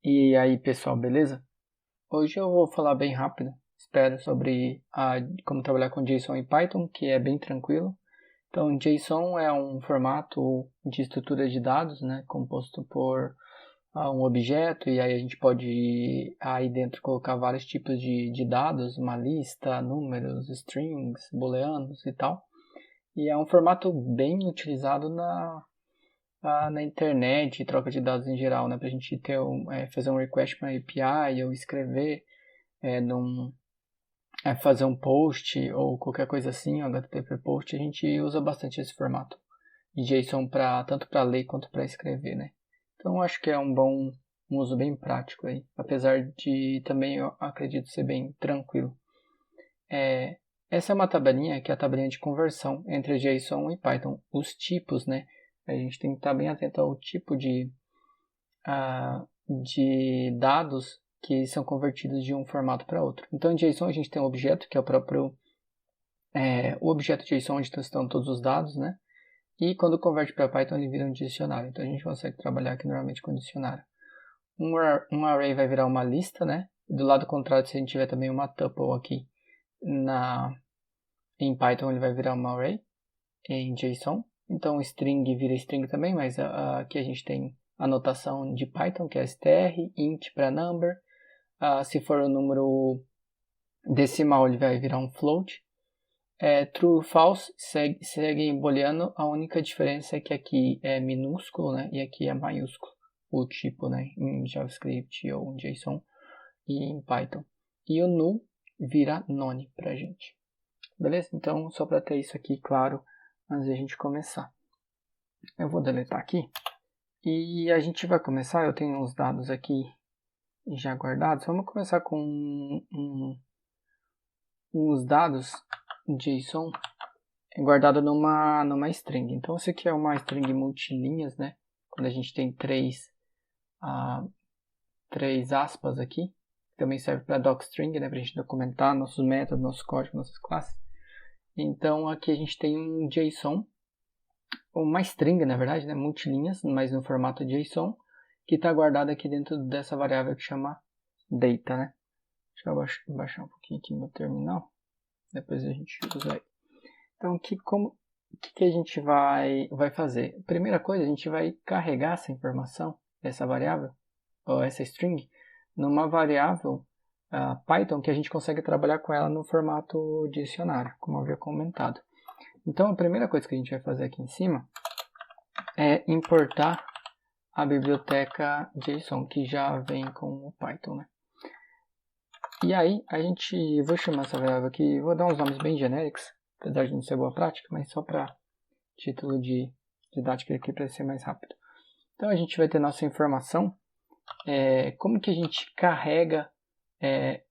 E aí, pessoal, beleza? Hoje eu vou falar bem rápido, espero, sobre como trabalhar com JSON em Python, que é bem tranquilo. Então, JSON é um formato de estrutura de dados, né, composto por um objeto, e aí a gente pode aí dentro colocar vários tipos de dados, uma lista, números, strings, booleanos e tal. E é um formato bem utilizado na internet, troca de dados em geral, né? Para a gente fazer um request para uma API ou escrever, fazer um post ou qualquer coisa assim, um HTTP post, a gente usa bastante esse formato de JSON tanto para ler quanto para escrever, né? Então eu acho que é um uso bem prático aí, apesar de também eu acredito ser bem tranquilo. Essa é uma tabelinha que é a tabelinha de conversão entre JSON e Python, os tipos, né? A gente tem que estar bem atento ao tipo de dados que são convertidos de um formato para outro. Então, em JSON a gente tem um objeto, que é o objeto JSON onde estão todos os dados, né? E quando converte para Python ele vira um dicionário. Então a gente consegue trabalhar aqui normalmente com dicionário. Um array vai virar uma lista, né? Do lado contrário, se a gente tiver também uma tuple aqui em Python, ele vai virar uma array em JSON. Então string vira string também, mas aqui a gente tem a notação de Python, que é str, int para number. Se for o número decimal, ele vai virar um float. True, false, segue booleano. A única diferença é que aqui é minúsculo, né? E aqui é maiúsculo, o tipo, né? Em JavaScript ou em JSON e em Python. E o null vira none pra gente. Beleza? Então, só para ter isso aqui claro antes de a gente começar. Eu vou deletar aqui. E a gente vai começar. Eu tenho uns dados aqui já guardados. Vamos começar com uns dados JSON guardado numa string. Então, isso aqui é uma string multilinhas, né? Quando a gente tem três aspas aqui. Também serve para docstring, né? Para a gente documentar nossos métodos, nossos códigos, nossas classes. Então, aqui a gente tem um JSON, uma string, na verdade, né? Multilinhas, mas no formato JSON, que está guardado aqui dentro dessa variável que chama data, né? Deixa eu baixar um pouquinho aqui meu terminal. Depois a gente usa aí. Então, o que a gente vai fazer? Primeira coisa, a gente vai carregar essa informação, essa variável, ou essa string, numa variável Python que a gente consegue trabalhar com ela no formato dicionário, como eu havia comentado. Então, a primeira coisa que a gente vai fazer aqui em cima é importar a biblioteca JSON, que já vem com o Python, né? E aí, vou chamar essa variável aqui, vou dar uns nomes bem genéricos, apesar de não ser boa prática, mas só para título de didática aqui para ser mais rápido. Então a gente vai ter nossa informação, como que a gente carrega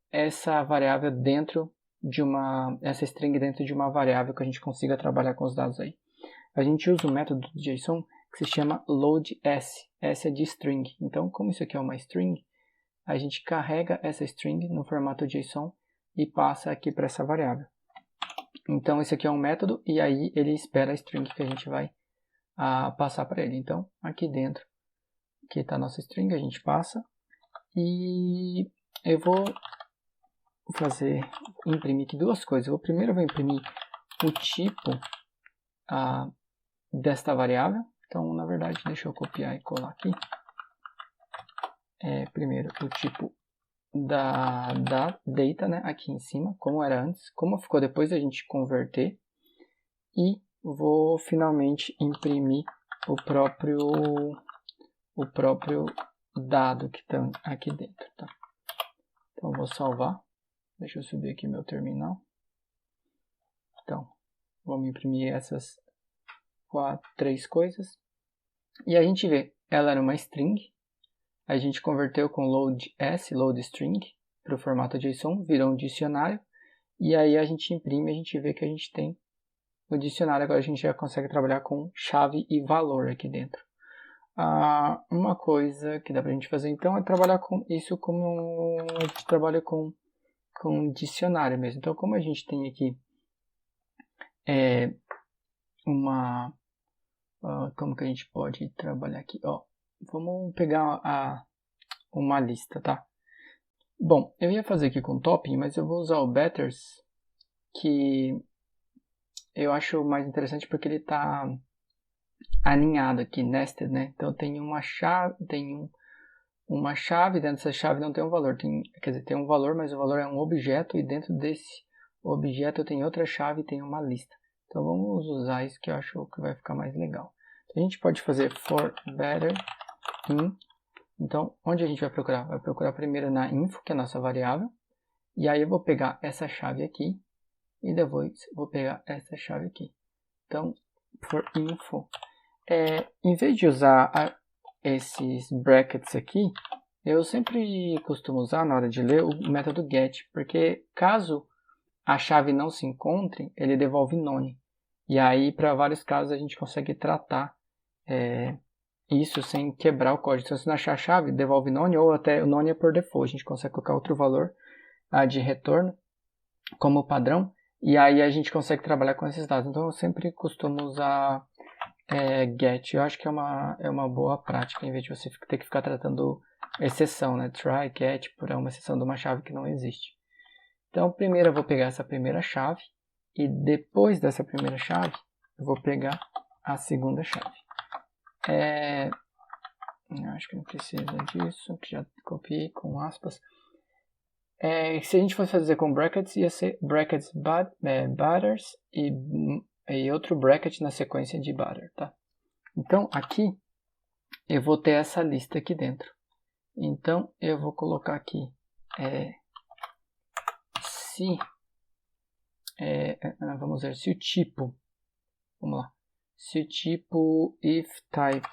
essa variável dentro de essa string dentro de uma variável que a gente consiga trabalhar com os dados aí. A gente usa um método do JSON que se chama loadS, S é de string. Então, como isso aqui é uma string, a gente carrega essa string no formato JSON e passa aqui para essa variável. Então, esse aqui é um método e aí ele espera a string que a gente vai passar para ele. Então, aqui dentro, aqui está a nossa string, a gente passa. E eu vou imprimir aqui duas coisas. Primeiro eu vou imprimir o tipo desta variável. Então, na verdade, deixa eu copiar e colar aqui. Primeiro, o tipo da data, né, aqui em cima, como era antes, como ficou depois da gente converter. E vou finalmente imprimir o próprio dado que está aqui dentro, tá? Então vou salvar. Deixa eu subir aqui meu terminal. Então, vamos imprimir essas três coisas. E a gente vê, ela era uma string. A gente converteu com loadString, para o formato JSON, virou um dicionário. E aí a gente imprime, a gente vê que a gente tem o dicionário. Agora a gente já consegue trabalhar com chave e valor aqui dentro. Uma coisa que dá pra gente fazer então é trabalhar com isso como a gente trabalha com dicionário mesmo. Então, como a gente tem aqui como que a gente pode trabalhar aqui? Vamos pegar uma lista, tá? Bom, eu ia fazer aqui com topping, mas eu vou usar o Batters, que eu acho mais interessante porque ele está alinhado aqui, nested, né? Então tem uma chave, uma chave, dentro dessa chave não tem um valor, quer dizer, tem um valor, mas o valor é um objeto e dentro desse objeto eu tenho outra chave e tem uma lista. Então vamos usar isso que eu acho que vai ficar mais legal. Então, a gente pode fazer for better in. Então, onde a gente vai procurar? Vai procurar primeiro na info, que é a nossa variável. E aí eu vou pegar essa chave aqui e depois vou pegar essa chave aqui. Então, for info. Em vez de usar esses brackets aqui, eu sempre costumo usar na hora de ler o método get, porque caso a chave não se encontre, ele devolve none. E aí, para vários casos, a gente consegue tratar isso sem quebrar o código. Então, se não achar a chave, devolve none, ou até o none é por default. A gente consegue colocar outro valor de retorno como padrão, e aí a gente consegue trabalhar com esses dados. Então, eu sempre costumo usar get. Eu acho que é uma boa prática, em vez de você ter que ficar tratando exceção, né? Try, get, por uma exceção de uma chave que não existe. Então, primeiro eu vou pegar essa primeira chave, e depois dessa primeira chave, eu vou pegar a segunda chave. Eu acho que não precisa disso, que já copiei com aspas. Se a gente fosse fazer com brackets, ia ser brackets butters e outro bracket na sequência de butter, tá? Então, aqui, eu vou ter essa lista aqui dentro. Então, eu vou colocar aqui, vamos ver, se o tipo, vamos lá, se o tipo if type,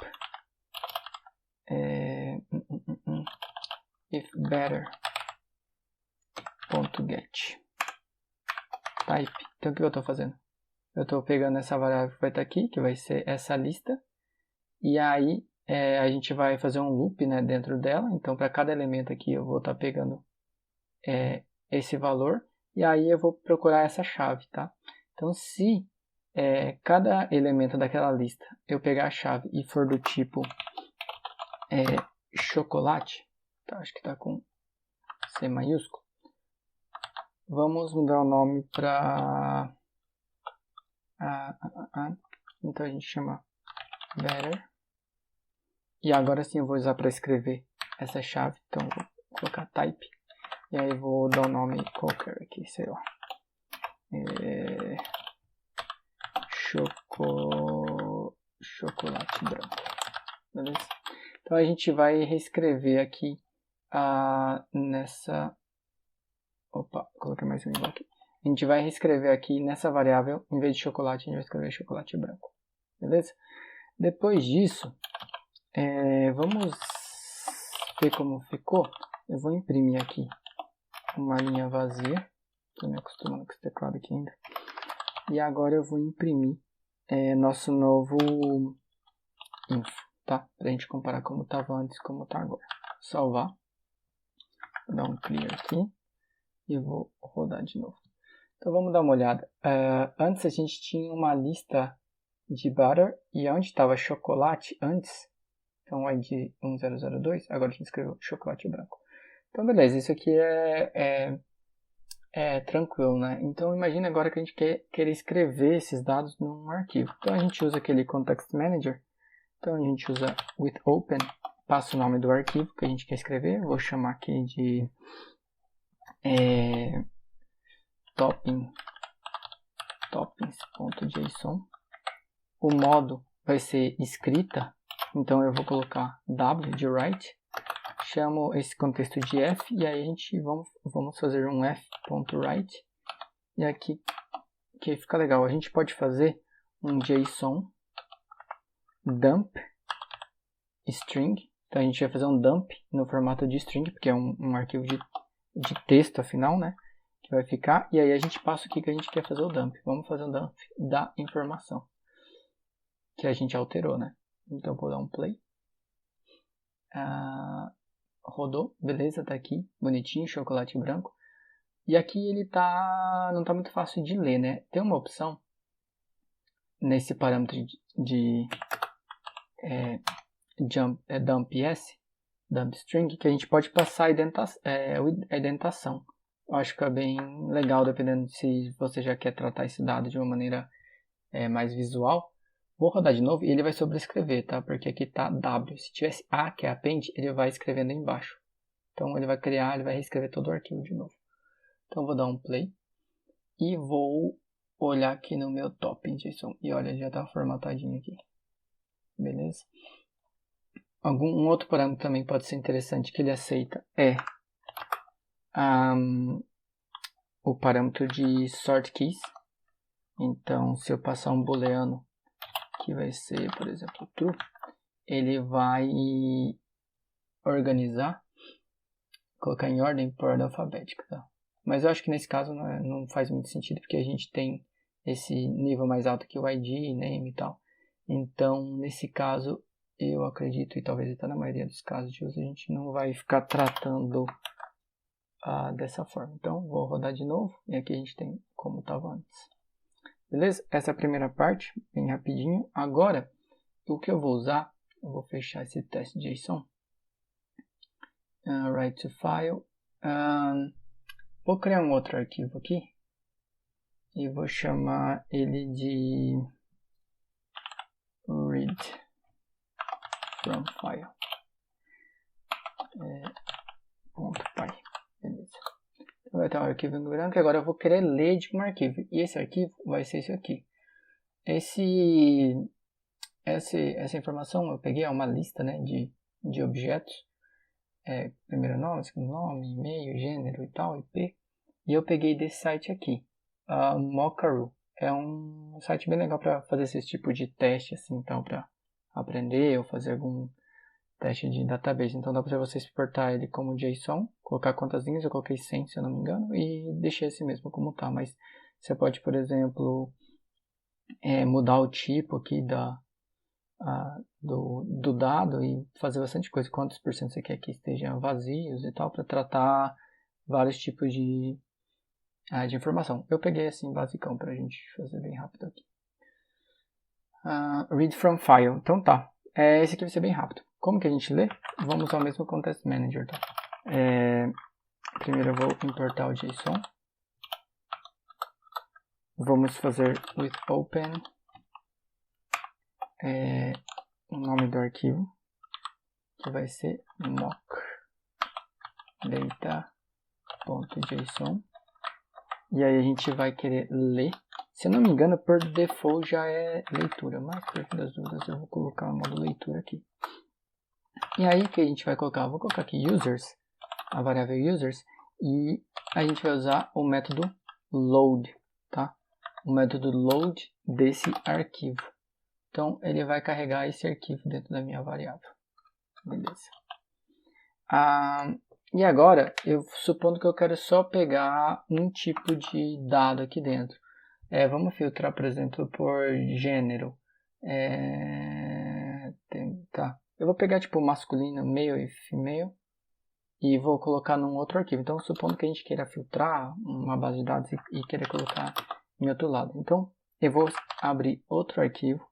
if better, .get type. Então o que eu estou fazendo? Eu estou pegando essa variável que vai estar aqui, que vai ser essa lista, e aí a gente vai fazer um loop, né, dentro dela. Então para cada elemento aqui eu vou estar pegando esse valor, e aí eu vou procurar essa chave, tá? Então se cada elemento daquela lista eu pegar a chave e for do tipo chocolate, tá? Acho que está com C maiúsculo. Vamos mudar o nome para... Então a gente chama better. E agora sim eu vou usar para escrever essa chave. Então eu vou colocar type. E aí eu vou dar o nome qualquer aqui, sei lá. Chocolate branco. Beleza? Então a gente vai reescrever aqui nessa... Opa, coloquei mais um igual aqui. A gente vai reescrever aqui nessa variável, em vez de chocolate, a gente vai escrever chocolate branco. Beleza? Depois disso, vamos ver como ficou. Eu vou imprimir aqui uma linha vazia. Estou me acostumando com esse teclado aqui ainda. E agora eu vou imprimir nosso novo info, tá? Para a gente comparar como estava antes e como está agora. Salvar. Vou dar um clear aqui. E vou rodar de novo. Então vamos dar uma olhada. Antes a gente tinha uma lista de butter e onde estava chocolate antes, então é de 1002, agora a gente escreveu chocolate branco. Então beleza, isso aqui é tranquilo, né? Então imagina agora que a gente quer escrever esses dados num arquivo. Então a gente usa aquele Context Manager, então a gente usa with open, passa o nome do arquivo que a gente quer escrever, vou chamar aqui de toppings.json. O modo vai ser escrita, então eu vou colocar W de write, chamo esse contexto de F, e aí a gente vamos fazer um f.write, e aqui que fica legal, a gente pode fazer um JSON dump string, então a gente vai fazer um dump no formato de string, porque é um arquivo de texto afinal, né? Que vai ficar, e aí a gente passa o que a gente quer fazer o dump. Vamos fazer um dump da informação que a gente alterou, né? Então vou dar um play. Rodou, beleza, tá aqui, bonitinho, chocolate branco. E aqui ele não tá muito fácil de ler, né? Tem uma opção nesse parâmetro de dump s, string, que a gente pode passar a indentação. Eu acho que é bem legal, dependendo se você já quer tratar esse dado de uma maneira mais visual. Vou rodar de novo e ele vai sobrescrever, tá? Porque aqui está W. Se tivesse A, que é append, ele vai escrevendo aí embaixo. Então ele vai reescrever todo o arquivo de novo. Então vou dar um play e vou olhar aqui no meu top em JSON. E olha, já está formatadinho aqui. Beleza? Um outro parâmetro também pode ser interessante que ele aceita é o parâmetro de sort keys. Então, se eu passar um booleano que vai ser, por exemplo, true, ele vai organizar, colocar em ordem por ordem alfabética, tá? Mas eu acho que nesse caso não faz muito sentido, porque a gente tem esse nível mais alto que o ID, name e tal. Então, nesse caso, eu acredito, e talvez está na maioria dos casos de uso, a gente não vai ficar tratando dessa forma. Então, vou rodar de novo, e aqui a gente tem como estava antes. Beleza? Essa é a primeira parte, bem rapidinho. Agora, o que eu vou usar, eu vou fechar esse teste JSON. Write to file. Vou criar um outro arquivo aqui. E vou chamar ele de read from file. .py. Beleza. Então vai ter um arquivo em branco. Agora eu vou querer ler de um arquivo. E esse arquivo vai ser esse aqui. Essa informação eu peguei uma lista, né, de objetos. Primeiro nome, segundo nome, e-mail, gênero e tal, IP. E eu peguei desse site aqui. Mockaroo. É um site bem legal para fazer esse tipo de teste, assim, então, para aprender ou fazer algum teste de database. Então dá para você exportar ele como JSON, colocar quantas linhas, eu coloquei 100 se eu não me engano, e deixei assim mesmo como tá. Mas você pode, por exemplo, mudar o tipo aqui do dado e fazer bastante coisa. Quantos por cento você quer que estejam vazios e tal, para tratar vários tipos de informação. Eu peguei assim basicão para a gente fazer bem rápido aqui. Read from file. Então tá. Esse aqui vai ser bem rápido. Como que a gente lê? Vamos usar o mesmo Context Manager. Tá? Primeiro eu vou importar o JSON. Vamos fazer with open o nome do arquivo, que vai ser mockdata.json. E aí a gente vai querer ler. Se eu não me engano, por default já é leitura, mas por fim das dúvidas eu vou colocar o modo leitura aqui. E aí o que a gente vai colocar? Eu vou colocar aqui users, a variável users, e a gente vai usar o método load, tá? O método load desse arquivo. Então ele vai carregar esse arquivo dentro da minha variável. Beleza. E agora, eu supondo que eu quero só pegar um tipo de dado aqui dentro. Vamos filtrar, por exemplo, por gênero. Tá. Eu vou pegar tipo masculino, male e female e vou colocar num outro arquivo. Então, supondo que a gente queira filtrar uma base de dados e queira colocar em outro lado. Então, eu vou abrir outro arquivo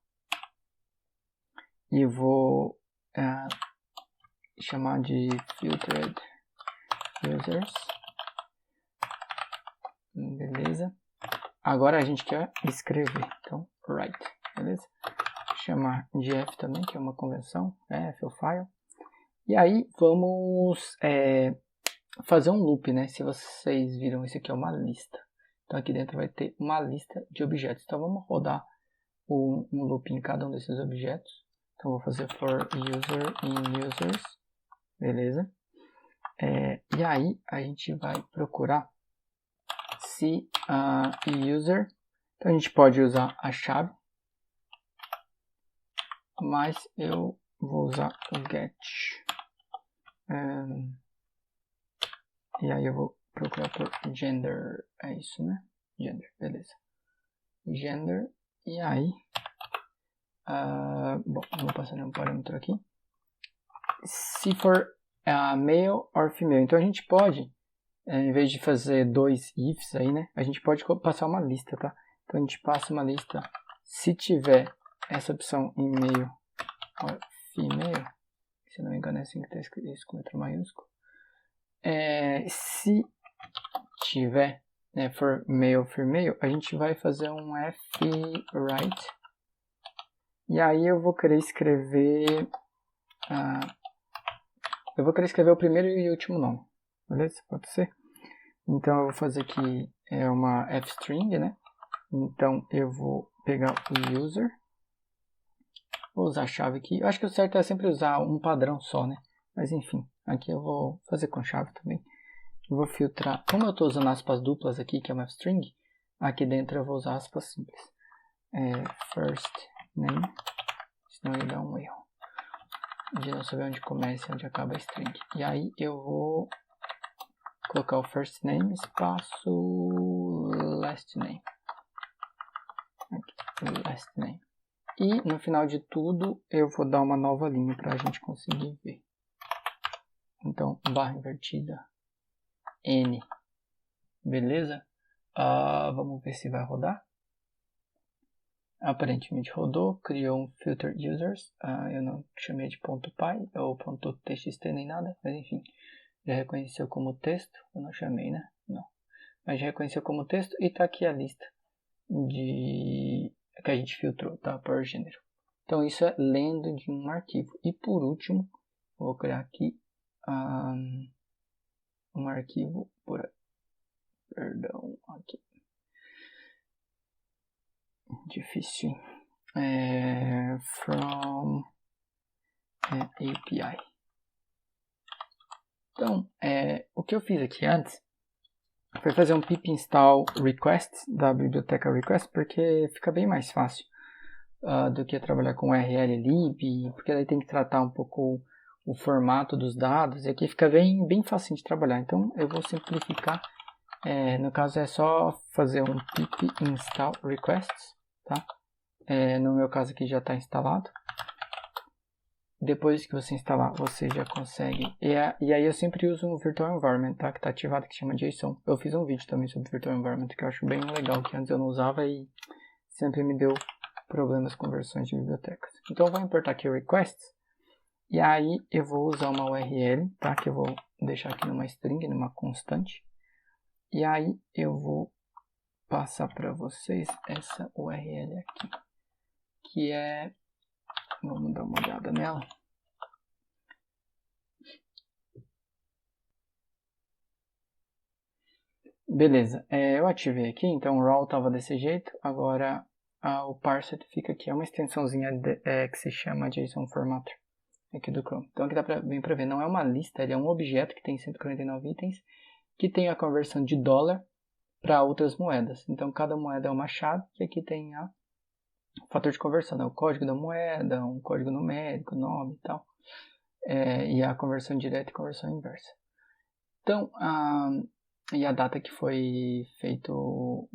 e vou chamar de filtered users. Beleza. Agora a gente quer escrever. Então, write. Beleza? Chamar de F também, que é uma convenção. F ou file. E aí vamos fazer um loop, né? Se vocês viram, isso aqui é uma lista. Então aqui dentro vai ter uma lista de objetos. Então vamos rodar um loop em cada um desses objetos. Então vou fazer for user in users. Beleza? E aí a gente vai procurar se user. Então a gente pode usar a chave, mas eu vou usar o get. E aí eu vou procurar por gender. É isso, né? Gender, beleza. Gender. E aí bom, vou passar um parâmetro aqui. Se for male or female, então a gente pode, em vez de fazer dois ifs aí, né, a gente pode passar uma lista, tá? Então a gente passa uma lista, se tiver essa opção em male or female, Se não me engano é assim que está escrito isso com letra maiúscula. Se tiver, né, for male, a gente vai fazer um fwrite. E aí eu vou querer escrever o primeiro e o último nome, beleza? Pode ser? Então eu vou fazer aqui uma fstring, né? Então eu vou pegar o user, vou usar a chave aqui. Eu acho que o certo é sempre usar um padrão só, né? Mas enfim, aqui eu vou fazer com chave também. Eu vou filtrar, como eu estou usando aspas duplas aqui, que é uma string, aqui dentro eu vou usar aspas simples. First name, senão ele dá um erro de não saber onde começa e onde acaba a string. E aí eu vou colocar o first name, espaço, last name. Aqui, last name. E no final de tudo eu vou dar uma nova linha para a gente conseguir ver. Então, barra invertida, N. Beleza? Vamos ver se vai rodar. Aparentemente rodou, criou um filter users. Eu não chamei de .py ou .txt nem nada, mas enfim. Já reconheceu como texto, eu não chamei, né? Não. Mas já reconheceu como texto e está aqui a lista que a gente filtrou, tá? Por gênero. Então isso é lendo de um arquivo. E por último, vou criar aqui um arquivo aqui. Difícil. From API. Então, o que eu fiz aqui antes foi fazer um pip install requests da biblioteca request, porque fica bem mais fácil do que trabalhar com URL lib, porque daí tem que tratar um pouco o formato dos dados, e aqui fica bem fácil de trabalhar. Então eu vou simplificar, no caso é só fazer um pip install requests, tá? No meu caso aqui já está instalado. Depois que você instalar, você já consegue. E aí eu sempre uso um Virtual Environment, tá? Que está ativado, que chama JSON. Eu fiz um vídeo também sobre Virtual Environment, que eu acho bem legal, que antes eu não usava e sempre me deu problemas com versões de bibliotecas. Então eu vou importar aqui o requests. E aí eu vou usar uma URL, tá? Que eu vou deixar aqui numa string, numa constante. E aí eu vou passar para vocês essa URL aqui. Que é... Vamos dar uma olhada nela. Beleza, eu ativei aqui, então o raw estava desse jeito, agora o parser fica aqui, é uma extensãozinha que se chama JSON Formatter, aqui do Chrome. Então aqui dá bem para ver, não é uma lista, ele é um objeto que tem 149 itens, que tem a conversão de dólar para outras moedas. Então cada moeda é uma chave, e aqui tem o fator de conversão, né? O código da moeda, um código numérico, nome e tal, e a conversão direta e conversão inversa. Então, e a data que foi feito,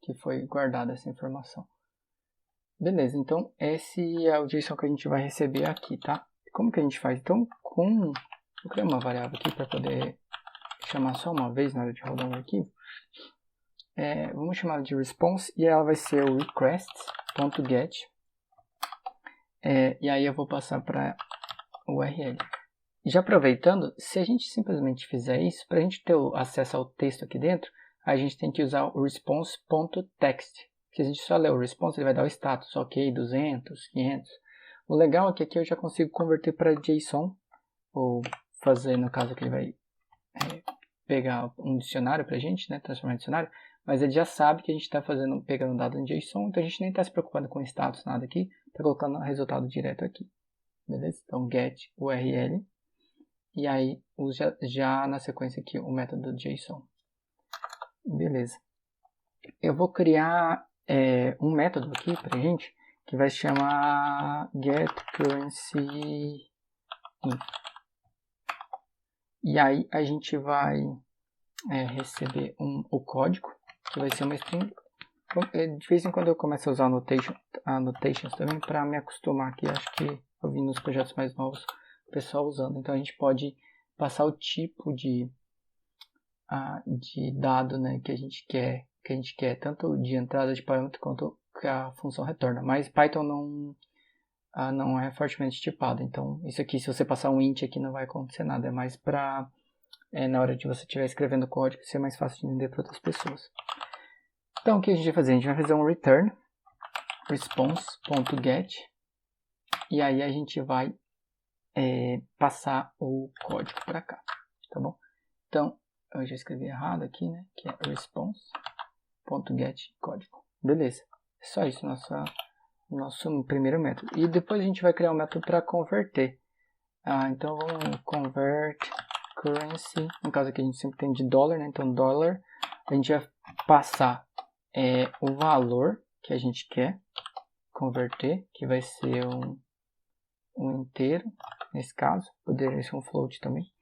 que foi guardada essa informação. Beleza, então esse é o JSON que a gente vai receber aqui, tá? Como que a gente faz? Então, vou criar uma variável aqui para poder chamar só uma vez na hora de rodar um arquivo. Vamos chamar ela de response e ela vai ser o requests.get. E aí eu vou passar para o URL. Já aproveitando, se a gente simplesmente fizer isso, para a gente ter acesso ao texto aqui dentro, a gente tem que usar o response.text. Se a gente só ler o response, ele vai dar o status, ok, 200, 500. O legal é que aqui eu já consigo converter para JSON, ou fazer, no caso aqui ele vai pegar um dicionário para a gente, né, transformar em dicionário, mas ele já sabe que a gente está pegando dado em JSON, então a gente nem está se preocupando com status, nada aqui, está colocando o resultado direto aqui. Beleza? Então, get URL. E aí, usa já na sequência aqui o método JSON. Beleza. Eu vou criar um método aqui pra gente, que vai se chamar getCurrencyInf. E aí a gente vai receber o código, que vai ser uma string. De vez em quando eu começo a usar annotations também para me acostumar aqui. Acho que eu vi nos projetos mais novos o pessoal usando. Então a gente pode passar o tipo de dado, né, que a gente quer, tanto de entrada de parâmetro quanto que a função retorna. Mas Python não é fortemente tipado. Então, isso aqui, se você passar um int aqui, não vai acontecer nada. É mais para, na hora de você estiver escrevendo código, ser mais fácil de entender para outras pessoas. Então, o que a gente vai fazer? A gente vai fazer um return response.get e aí a gente vai passar o código para cá, tá bom? Então, eu já escrevi errado aqui, né? Que é response.get código. Beleza. É só isso, nosso primeiro método. E depois a gente vai criar um método para converter. Então, vamos convert currency. No caso aqui a gente sempre tem de dólar, né? Então, dólar. A gente vai passar o valor que a gente quer converter, que vai ser um inteiro, nesse caso. Poderia ser um float também.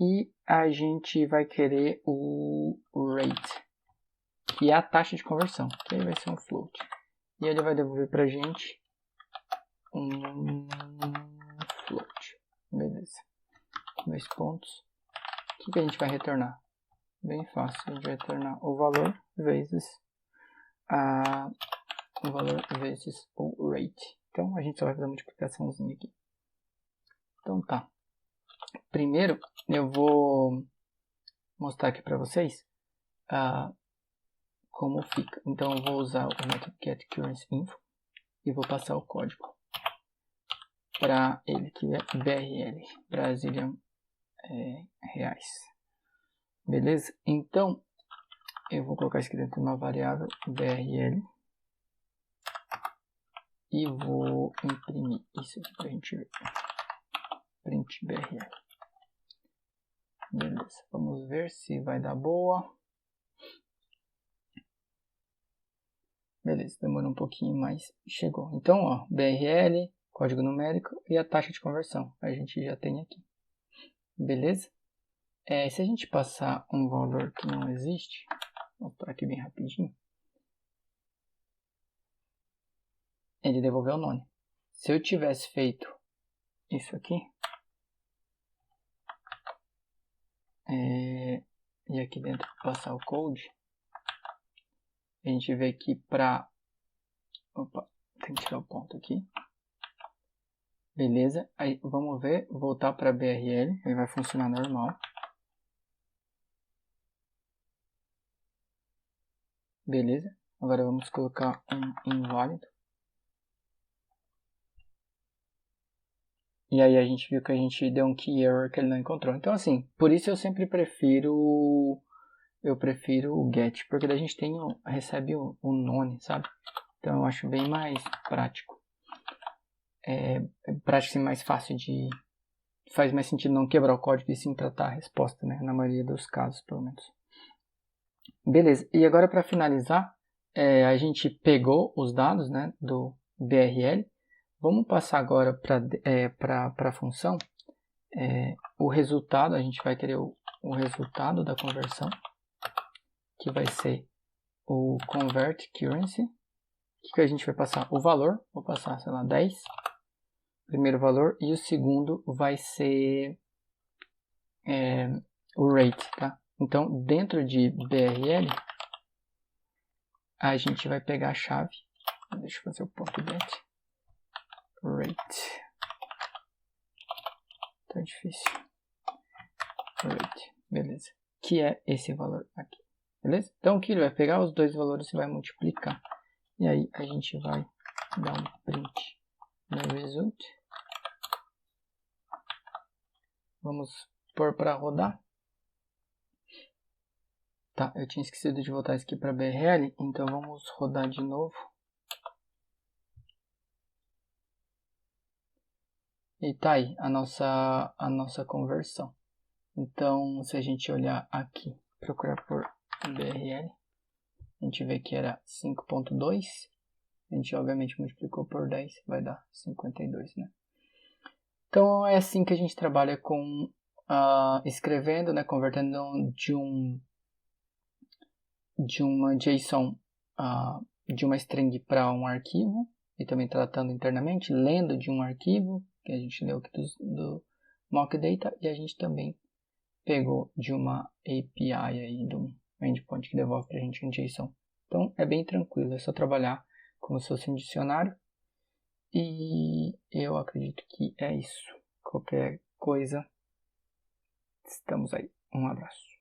E a gente vai querer o rate, que é a taxa de conversão, que aí vai ser um float. E ele vai devolver pra gente um float. Beleza. 2 pontos. O que a gente vai retornar? Bem fácil. A gente vai retornar o valor vezes o rate. Então a gente só vai fazer uma multiplicaçãozinha aqui. Então tá. Primeiro eu vou mostrar aqui para vocês como fica. Então eu vou usar o método getCurrencyInfo e vou passar o código para ele, que é BRL, Brazilian Reais. Beleza? Então eu vou colocar isso aqui dentro de uma variável BRL e vou imprimir isso aqui para a gente ver. Print BRL. Beleza, vamos ver se vai dar boa. Beleza, demorou um pouquinho, mas chegou. Então, ó, BRL, código numérico e a taxa de conversão. A gente já tem aqui. Beleza? Se a gente passar um valor que não existe, vou mostrar aqui bem rapidinho. Ele devolveu o none. Se eu tivesse feito isso aqui, e aqui dentro passar o code, a gente vê que para... Opa, tem que tirar o ponto aqui. Beleza, aí vamos ver, voltar para BRL, ele vai funcionar normal. Beleza, agora vamos colocar um inválido. E aí a gente viu que a gente deu um key error que ele não encontrou. Então assim, por isso eu sempre prefiro o get, porque daí a gente recebe o none, sabe? Então eu acho bem mais prático. Prático e mais fácil de... Faz mais sentido não quebrar o código e sim tratar a resposta, né? Na maioria dos casos, pelo menos. Beleza, e agora para finalizar, a gente pegou os dados, né, do BRL. Vamos passar agora para a função. O resultado, a gente vai querer o resultado da conversão, que vai ser o convert currency. Que a gente vai passar o valor, vou passar, sei lá, 10, primeiro valor, e o segundo vai ser o rate, tá? Então, dentro de BRL, a gente vai pegar a chave, deixa eu fazer o ponto .get, rate, tá difícil, rate, beleza, que é esse valor aqui, beleza? Então, o que ele vai pegar? Os dois valores e vai multiplicar. E aí a gente vai dar um print no result. Vamos pôr para rodar. Tá, eu tinha esquecido de voltar isso aqui para BRL, então vamos rodar de novo. E tá aí a nossa conversão. Então, se a gente olhar aqui, procurar por BRL, a gente vê que era 5.2. A gente obviamente multiplicou por 10, vai dar 52, né? Então é assim que a gente trabalha com escrevendo, né, convertendo de uma JSON, de uma string para um arquivo, e também tratando internamente, lendo de um arquivo, que a gente leu aqui do mock data, e a gente também pegou de uma API aí, de um endpoint que devolve para a gente um JSON. Então é bem tranquilo, é só trabalhar como se fosse um dicionário E eu acredito que é isso. Qualquer coisa, estamos aí. Um abraço.